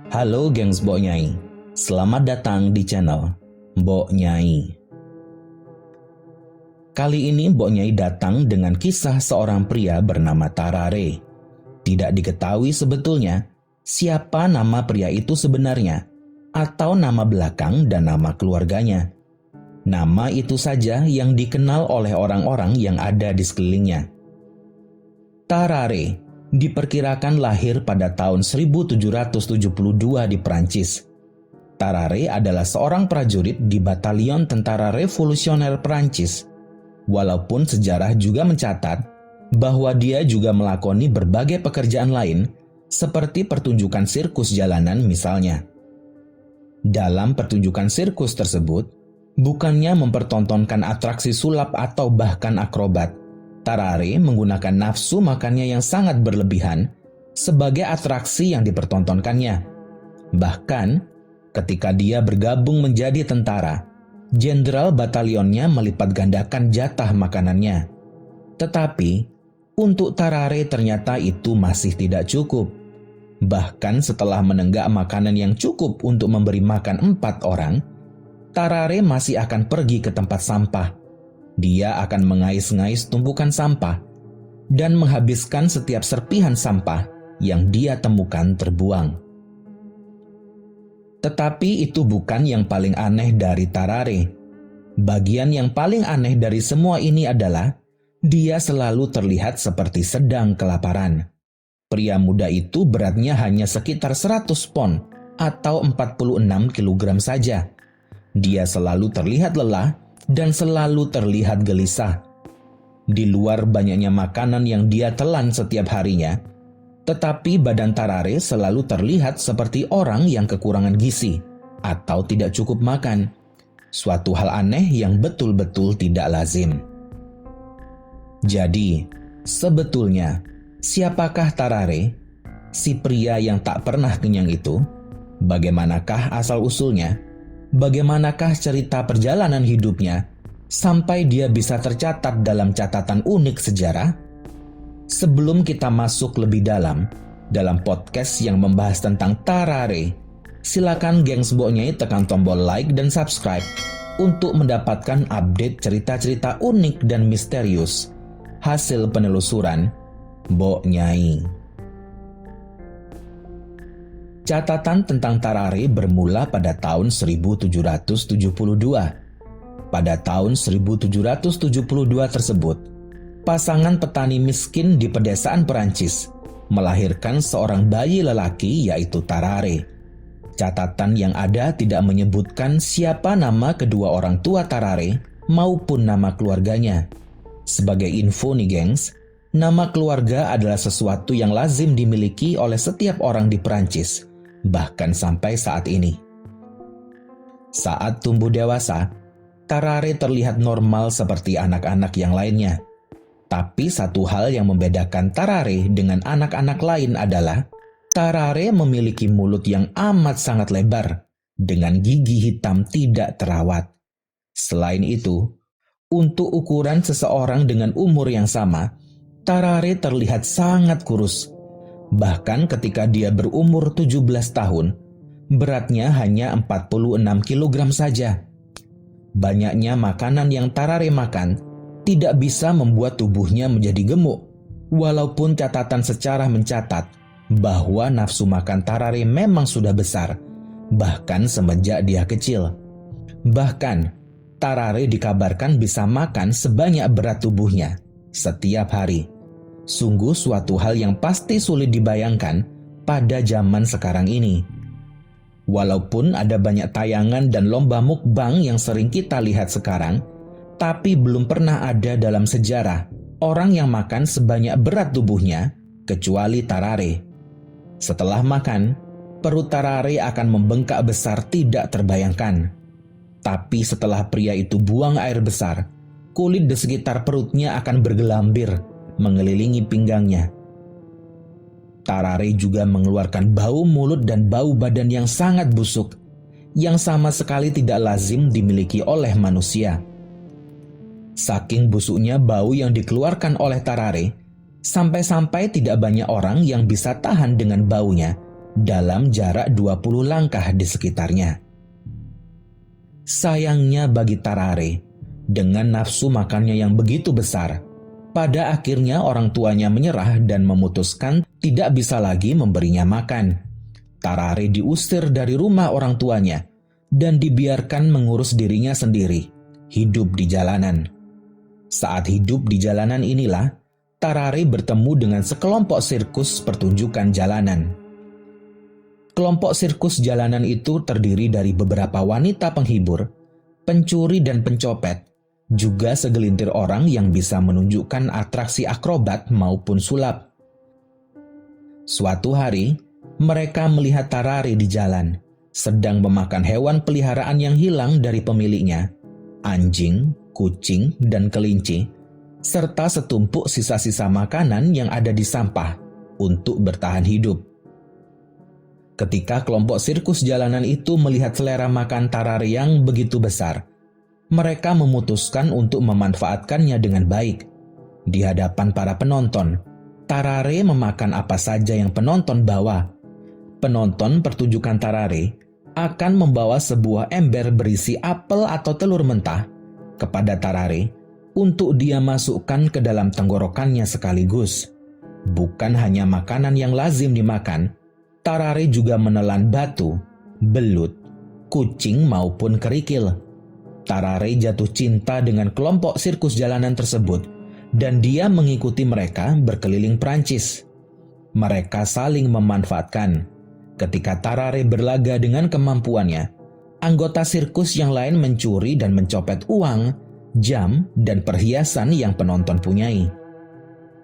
Halo gengs Mbok Nyai, selamat datang di channel Mbok Nyai. Kali ini Mbok Nyai datang dengan kisah seorang pria bernama Tarare. Tidak diketahui sebetulnya siapa nama pria itu sebenarnya, atau nama belakang dan nama keluarganya. Nama itu saja yang dikenal oleh orang-orang yang ada di sekelilingnya. Tarare diperkirakan lahir pada tahun 1772 di Prancis. Tarare adalah seorang prajurit di Batalion Tentara Revolusioner Prancis. Walaupun sejarah juga mencatat bahwa dia juga melakoni berbagai pekerjaan lain seperti pertunjukan sirkus jalanan misalnya. Dalam pertunjukan sirkus tersebut, bukannya mempertontonkan atraksi sulap atau bahkan akrobat, Tarare menggunakan nafsu makannya yang sangat berlebihan sebagai atraksi yang dipertontonkannya. Bahkan, ketika dia bergabung menjadi tentara, jenderal batalionnya melipat gandakan jatah makanannya. Tetapi, untuk Tarare ternyata itu masih tidak cukup. Bahkan setelah menenggak makanan yang cukup untuk memberi makan 4 orang, Tarare masih akan pergi ke tempat sampah. Dia akan mengais-ngais tumpukan sampah dan menghabiskan setiap serpihan sampah yang dia temukan terbuang. Tetapi itu bukan yang paling aneh dari Tarare. Bagian yang paling aneh dari semua ini adalah dia selalu terlihat seperti sedang kelaparan. Pria muda itu beratnya hanya sekitar 100 pon atau 46 kg saja. Dia selalu terlihat lelah dan selalu terlihat gelisah. Di luar banyaknya makanan yang dia telan setiap harinya, tetapi badan Tarare selalu terlihat seperti orang yang kekurangan gizi atau tidak cukup makan. Suatu hal aneh yang betul-betul tidak lazim. Jadi, sebetulnya siapakah Tarare, si pria yang tak pernah kenyang itu? Bagaimanakah asal-usulnya? Bagaimanakah cerita perjalanan hidupnya sampai dia bisa tercatat dalam catatan unik sejarah? Sebelum kita masuk lebih dalam podcast yang membahas tentang Tarare, silakan gengs Mbok Nyai tekan tombol like dan subscribe untuk mendapatkan update cerita-cerita unik dan misterius hasil penelusuran Mbok Nyai. Catatan tentang Tarare bermula pada tahun 1772. Pada tahun 1772 tersebut, pasangan petani miskin di pedesaan Perancis melahirkan seorang bayi lelaki yaitu Tarare. Catatan yang ada tidak menyebutkan siapa nama kedua orang tua Tarare maupun nama keluarganya. Sebagai info nih gengs, nama keluarga adalah sesuatu yang lazim dimiliki oleh setiap orang di Perancis, bahkan sampai saat ini. Saat tumbuh dewasa, Tarare terlihat normal seperti anak-anak yang lainnya. Tapi satu hal yang membedakan Tarare dengan anak-anak lain adalah Tarare memiliki mulut yang amat sangat lebar dengan gigi hitam tidak terawat. Selain itu, untuk ukuran seseorang dengan umur yang sama, Tarare terlihat sangat kurus. Bahkan ketika dia berumur 17 tahun, beratnya hanya 46 kg saja. Banyaknya makanan yang Tarare makan tidak bisa membuat tubuhnya menjadi gemuk, walaupun catatan sejarah mencatat bahwa nafsu makan Tarare memang sudah besar, bahkan semenjak dia kecil. Bahkan, Tarare dikabarkan bisa makan sebanyak berat tubuhnya setiap hari. Sungguh suatu hal yang pasti sulit dibayangkan pada zaman sekarang ini. Walaupun ada banyak tayangan dan lomba mukbang yang sering kita lihat sekarang, tapi belum pernah ada dalam sejarah orang yang makan sebanyak berat tubuhnya kecuali Tarare. Setelah makan, perut Tarare akan membengkak besar tidak terbayangkan. Tapi setelah pria itu buang air besar, kulit di sekitar perutnya akan bergelambir mengelilingi pinggangnya. Tarare juga mengeluarkan bau mulut dan bau badan yang sangat busuk, yang sama sekali tidak lazim dimiliki oleh manusia. Saking busuknya bau yang dikeluarkan oleh Tarare, sampai-sampai tidak banyak orang yang bisa tahan dengan baunya dalam jarak 20 langkah di sekitarnya. Sayangnya bagi Tarare, dengan nafsu makannya yang begitu besar, pada akhirnya orang tuanya menyerah dan memutuskan tidak bisa lagi memberinya makan. Tarare diusir dari rumah orang tuanya dan dibiarkan mengurus dirinya sendiri, hidup di jalanan. Saat hidup di jalanan inilah, Tarare bertemu dengan sekelompok sirkus pertunjukan jalanan. Kelompok sirkus jalanan itu terdiri dari beberapa wanita penghibur, pencuri dan pencopet, juga segelintir orang yang bisa menunjukkan atraksi akrobat maupun sulap. Suatu hari, mereka melihat Tarare di jalan, sedang memakan hewan peliharaan yang hilang dari pemiliknya, anjing, kucing, dan kelinci, serta setumpuk sisa-sisa makanan yang ada di sampah untuk bertahan hidup. Ketika kelompok sirkus jalanan itu melihat selera makan Tarare yang begitu besar, mereka memutuskan untuk memanfaatkannya dengan baik. Di hadapan para penonton, Tarare memakan apa saja yang penonton bawa. Penonton pertunjukan Tarare akan membawa sebuah ember berisi apel atau telur mentah kepada Tarare untuk dia masukkan ke dalam tenggorokannya sekaligus. Bukan hanya makanan yang lazim dimakan, Tarare juga menelan batu, belut, kucing maupun kerikil. Tarare jatuh cinta dengan kelompok sirkus jalanan tersebut dan dia mengikuti mereka berkeliling Prancis. Mereka saling memanfaatkan. Ketika Tarare berlaga dengan kemampuannya, anggota sirkus yang lain mencuri dan mencopet uang, jam, dan perhiasan yang penonton punyai.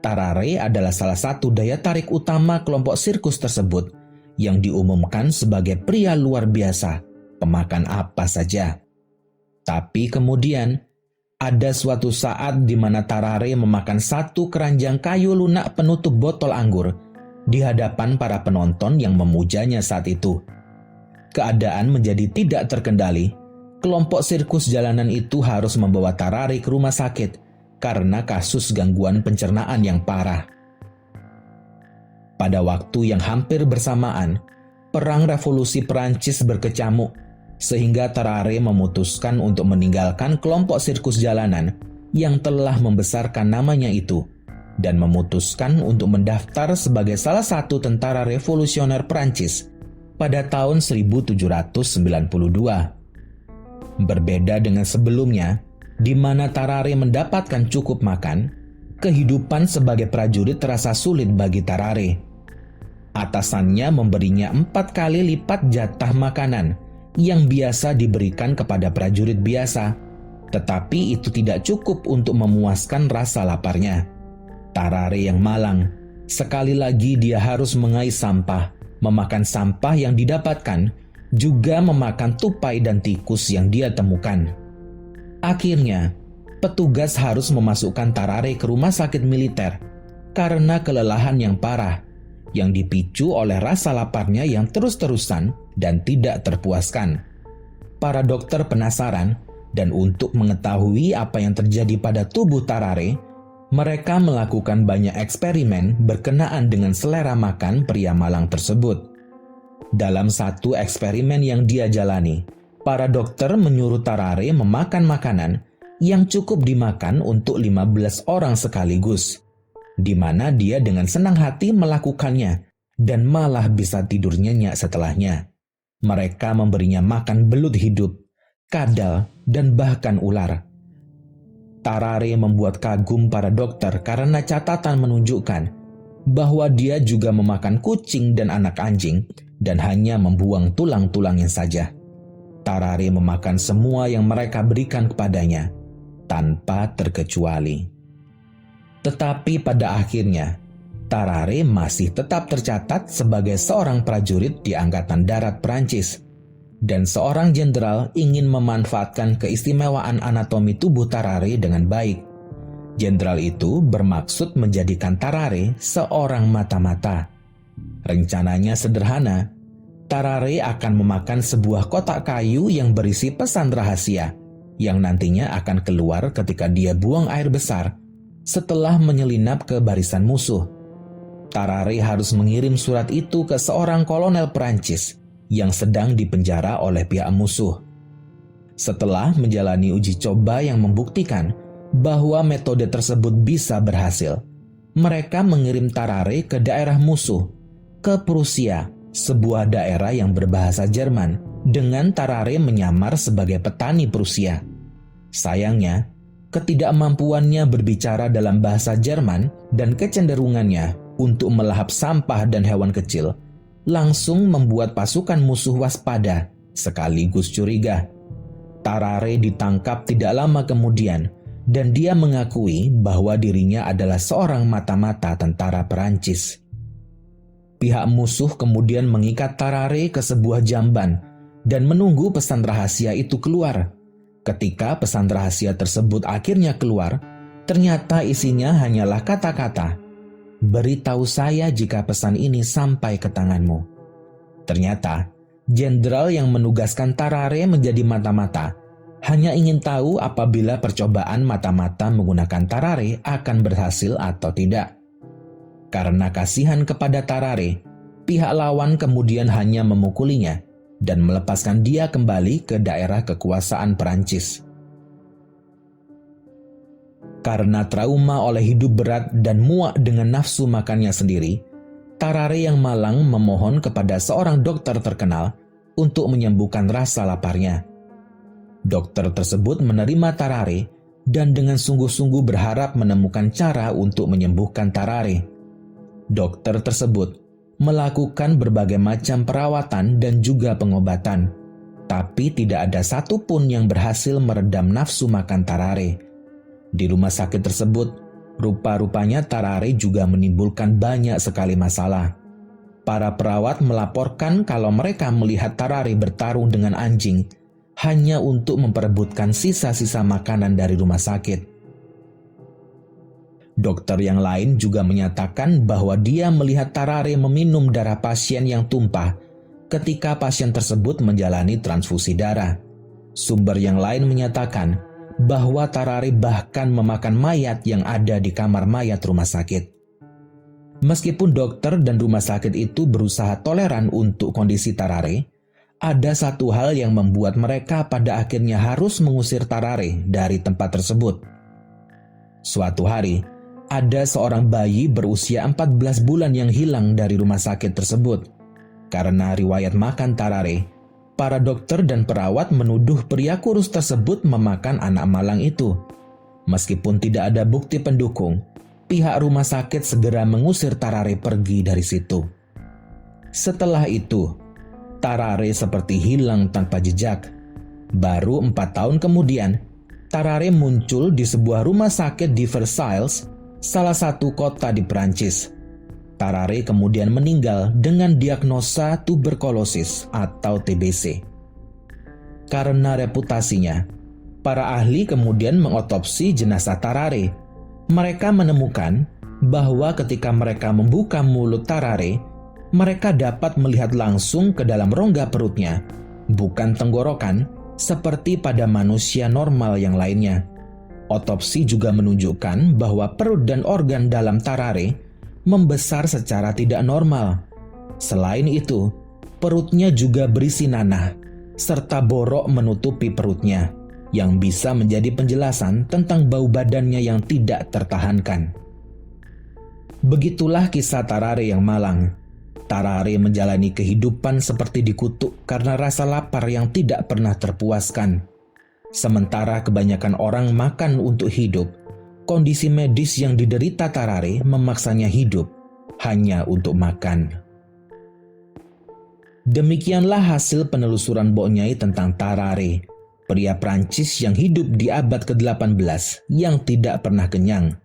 Tarare adalah salah satu daya tarik utama kelompok sirkus tersebut yang diumumkan sebagai pria luar biasa, pemakan apa saja. Tapi kemudian, ada suatu saat di mana Tarare memakan satu keranjang kayu lunak penutup botol anggur di hadapan para penonton yang memujanya saat itu. Keadaan menjadi tidak terkendali. Kelompok sirkus jalanan itu harus membawa Tarare ke rumah sakit karena kasus gangguan pencernaan yang parah. Pada waktu yang hampir bersamaan, Perang Revolusi Perancis berkecamuk, sehingga Tarare memutuskan untuk meninggalkan kelompok sirkus jalanan yang telah membesarkan namanya itu, dan memutuskan untuk mendaftar sebagai salah satu tentara revolusioner Perancis pada tahun 1792. Berbeda dengan sebelumnya, di mana Tarare mendapatkan cukup makan, kehidupan sebagai prajurit terasa sulit bagi Tarare. Atasannya memberinya 4 kali lipat jatah makanan yang biasa diberikan kepada prajurit biasa, tetapi itu tidak cukup untuk memuaskan rasa laparnya. Tarare yang malang, sekali lagi dia harus mengais sampah, memakan sampah yang didapatkan, juga memakan tupai dan tikus yang dia temukan. Akhirnya, petugas harus memasukkan Tarare ke rumah sakit militer karena kelelahan yang parah, yang dipicu oleh rasa laparnya yang terus-terusan dan tidak terpuaskan. Para dokter penasaran, dan untuk mengetahui apa yang terjadi pada tubuh Tarare, mereka melakukan banyak eksperimen berkenaan dengan selera makan pria malang tersebut. Dalam satu eksperimen yang dia jalani, para dokter menyuruh Tarare memakan makanan yang cukup dimakan untuk 15 orang sekaligus, di mana dia dengan senang hati melakukannya dan malah bisa tidur nyenyak setelahnya. Mereka memberinya makan belut hidup, kadal, dan bahkan ular. Tarare membuat kagum para dokter karena catatan menunjukkan bahwa dia juga memakan kucing dan anak anjing dan hanya membuang tulang-tulangnya saja. Tarare memakan semua yang mereka berikan kepadanya, tanpa terkecuali. Tetapi pada akhirnya, Tarare masih tetap tercatat sebagai seorang prajurit di Angkatan Darat Prancis, dan seorang jenderal ingin memanfaatkan keistimewaan anatomi tubuh Tarare dengan baik. Jenderal itu bermaksud menjadikan Tarare seorang mata-mata. Rencananya sederhana. Tarare akan memakan sebuah kotak kayu yang berisi pesan rahasia, yang nantinya akan keluar ketika dia buang air besar setelah menyelinap ke barisan musuh. Tarare harus mengirim surat itu ke seorang kolonel Perancis yang sedang dipenjara oleh pihak musuh. Setelah menjalani uji coba yang membuktikan bahwa metode tersebut bisa berhasil, mereka mengirim Tarare ke daerah musuh, ke Prusia, sebuah daerah yang berbahasa Jerman, dengan Tarare menyamar sebagai petani Prusia. Sayangnya, ketidakmampuannya berbicara dalam bahasa Jerman dan kecenderungannya untuk melahap sampah dan hewan kecil langsung membuat pasukan musuh waspada sekaligus curiga. Tarare ditangkap tidak lama kemudian dan dia mengakui bahwa dirinya adalah seorang mata-mata tentara Perancis. Pihak musuh kemudian mengikat Tarare ke sebuah jamban dan menunggu pesan rahasia itu keluar. Ketika pesan rahasia tersebut akhirnya keluar, ternyata isinya hanyalah kata-kata, "Beritahu saya jika pesan ini sampai ke tanganmu." Ternyata, jenderal yang menugaskan Tarare menjadi mata-mata hanya ingin tahu apabila percobaan mata-mata menggunakan Tarare akan berhasil atau tidak. Karena kasihan kepada Tarare, pihak lawan kemudian hanya memukulinya dan melepaskan dia kembali ke daerah kekuasaan Perancis. Karena trauma oleh hidup berat dan muak dengan nafsu makannya sendiri, Tarare yang malang memohon kepada seorang dokter terkenal untuk menyembuhkan rasa laparnya. Dokter tersebut menerima Tarare dan dengan sungguh-sungguh berharap menemukan cara untuk menyembuhkan Tarare. Dokter tersebut melakukan berbagai macam perawatan dan juga pengobatan, tapi tidak ada satupun yang berhasil meredam nafsu makan Tarare. Di rumah sakit tersebut, rupa-rupanya Tarare juga menimbulkan banyak sekali masalah. Para perawat melaporkan kalau mereka melihat Tarare bertarung dengan anjing hanya untuk memperebutkan sisa-sisa makanan dari rumah sakit. Dokter yang lain juga menyatakan bahwa dia melihat Tarare meminum darah pasien yang tumpah ketika pasien tersebut menjalani transfusi darah. Sumber yang lain menyatakan bahwa Tarare bahkan memakan mayat yang ada di kamar mayat rumah sakit. Meskipun dokter dan rumah sakit itu berusaha toleran untuk kondisi Tarare, ada satu hal yang membuat mereka pada akhirnya harus mengusir Tarare dari tempat tersebut. Suatu hari, ada seorang bayi berusia 14 bulan yang hilang dari rumah sakit tersebut. Karena riwayat makan Tarare, para dokter dan perawat menuduh pria kurus tersebut memakan anak malang itu. Meskipun tidak ada bukti pendukung, pihak rumah sakit segera mengusir Tarare pergi dari situ. Setelah itu, Tarare seperti hilang tanpa jejak. Baru 4 tahun kemudian, Tarare muncul di sebuah rumah sakit di Versailles, salah satu kota di Perancis. Tarare kemudian meninggal dengan diagnosa tuberkulosis atau TBC. Karena reputasinya, para ahli kemudian mengotopsi jenazah Tarare. Mereka menemukan bahwa ketika mereka membuka mulut Tarare, mereka dapat melihat langsung ke dalam rongga perutnya, bukan tenggorokan, seperti pada manusia normal yang lainnya. Otopsi juga menunjukkan bahwa perut dan organ dalam Tarare membesar secara tidak normal. Selain itu, perutnya juga berisi nanah, serta borok menutupi perutnya, yang bisa menjadi penjelasan tentang bau badannya yang tidak tertahankan. Begitulah kisah Tarare yang malang. Tarare menjalani kehidupan seperti dikutuk karena rasa lapar yang tidak pernah terpuaskan. Sementara kebanyakan orang makan untuk hidup, kondisi medis yang diderita Tarare memaksanya hidup hanya untuk makan. Demikianlah hasil penelusuran Boknyai tentang Tarare, pria Prancis yang hidup di abad ke-18 yang tidak pernah kenyang.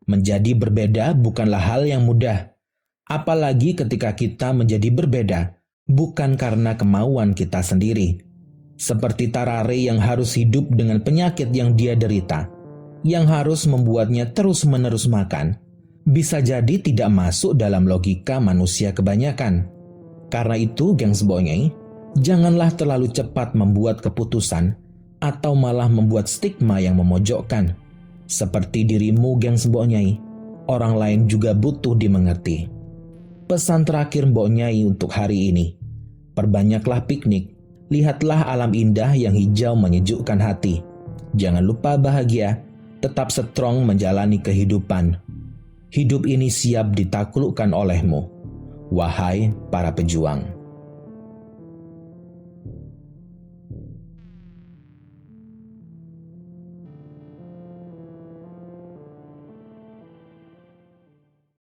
Menjadi berbeda bukanlah hal yang mudah. Apalagi ketika kita menjadi berbeda, bukan karena kemauan kita sendiri. Seperti Tarare yang harus hidup dengan penyakit yang dia derita, yang harus membuatnya terus-menerus makan, bisa jadi tidak masuk dalam logika manusia kebanyakan. Karena itu, gengs Boknyai, janganlah terlalu cepat membuat keputusan atau malah membuat stigma yang memojokkan. Seperti dirimu, gengs Boknyai, orang lain juga butuh dimengerti. Pesan terakhir Mbok Nyai untuk hari ini, perbanyaklah piknik, lihatlah alam indah yang hijau menyejukkan hati. Jangan lupa bahagia, tetap strong menjalani kehidupan. Hidup ini siap ditaklukkan olehmu, wahai para pejuang.